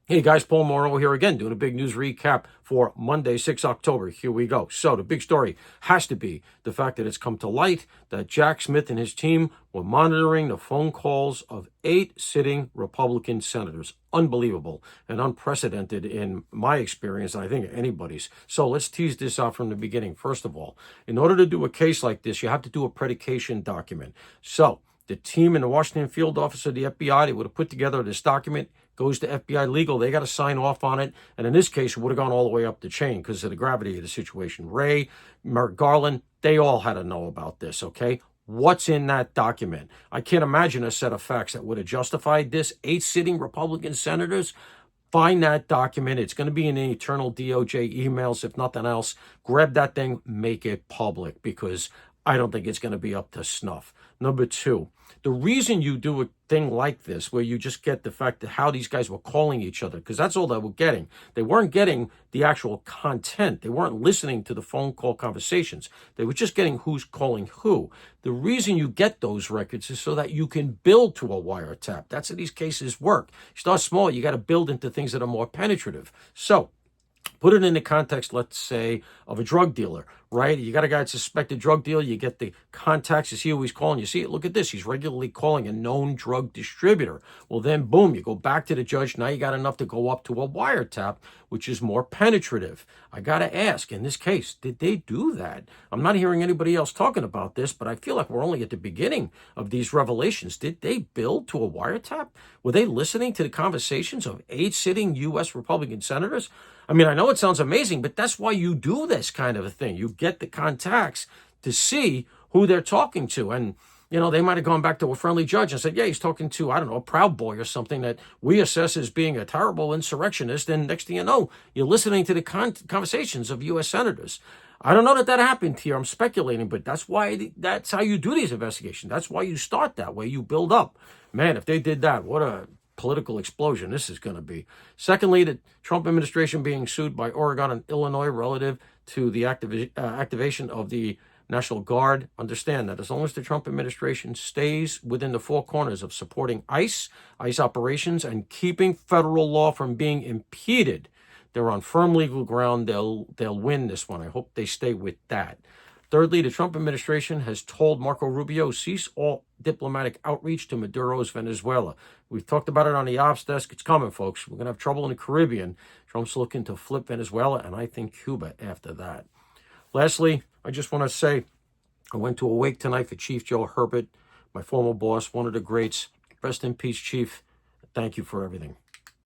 Hey guys, Paul Morrow here again, doing a big news recap for Monday, 6 October. Here we go. So the big story has to be the fact that it's come to light that Jack Smith and his team were monitoring the phone calls of 8 sitting Republican senators. Unbelievable and unprecedented in my experience, and I think anybody's. So let's tease this out from the beginning. First of all, in order to do a case like this, you have to do a predication document. So the team in the Washington field office of the FBI, they would have put together this document, goes to FBI legal. They got to sign off on it. And in this case, it would have gone all the way up the chain because of the gravity of the situation. Wray, Merrick Garland, they all had to know about this, okay? What's in that document? I can't imagine a set of facts that would have justified this. 8 sitting Republican senators. Find that document. It's going to be in the eternal DOJ emails, if nothing else. Grab that thing, make it public, because I don't think it's going to be up to snuff. Number 2, the reason you do a thing like this, where you just get the fact that how these guys were calling each other, because that's all they were getting. They weren't getting the actual content. They weren't listening to the phone call conversations. They were just getting who's calling who. The reason you get those records is so that you can build to a wiretap. That's how these cases work. You start small, you got to build into things that are more penetrative. So put it in the context, let's say, of a drug dealer, right? You got a guy that's suspected drug dealer. You get the contacts. You see who he's calling. You see it. Look at this. He's regularly calling a known drug distributor. Well, then, boom, you go back to the judge. Now you got enough to go up to a wiretap, which is more penetrative. I got to ask, in this case, did they do that? I'm not hearing anybody else talking about this, but I feel like we're only at the beginning of these revelations. Did they build to a wiretap? Were they listening to the conversations of 8 sitting U.S. Republican senators? I mean, I know it sounds amazing, but that's why you do this kind of a thing. You get the contacts to see who they're talking to. And, you know, they might have gone back to a friendly judge and said, yeah, he's talking to, I don't know, a Proud Boy or something that we assess as being a terrible insurrectionist. And next thing you know, you're listening to the conversations of U.S. senators. I don't know that happened here. I'm speculating, but that's how you do these investigations. That's why you start that way. You build up. Man, if they did that, what a political explosion this is going to be. Secondly, the Trump administration being sued by Oregon and Illinois relative to the activation of the National Guard. Understand that as long as the Trump administration stays within the 4 corners of supporting ICE operations, and keeping federal law from being impeded, they're on firm legal ground. They'll win this one. I hope they stay with that. Thirdly, the Trump administration has told Marco Rubio cease all diplomatic outreach to Maduro's Venezuela. We've talked about it on the ops desk. It's coming, folks. We're going to have trouble in the Caribbean. Trump's looking to flip Venezuela, and I think Cuba after that. Lastly, I just want to say I went to a wake tonight for Chief Joe Herbert, my former boss, one of the greats. Rest in peace, Chief. Thank you for everything.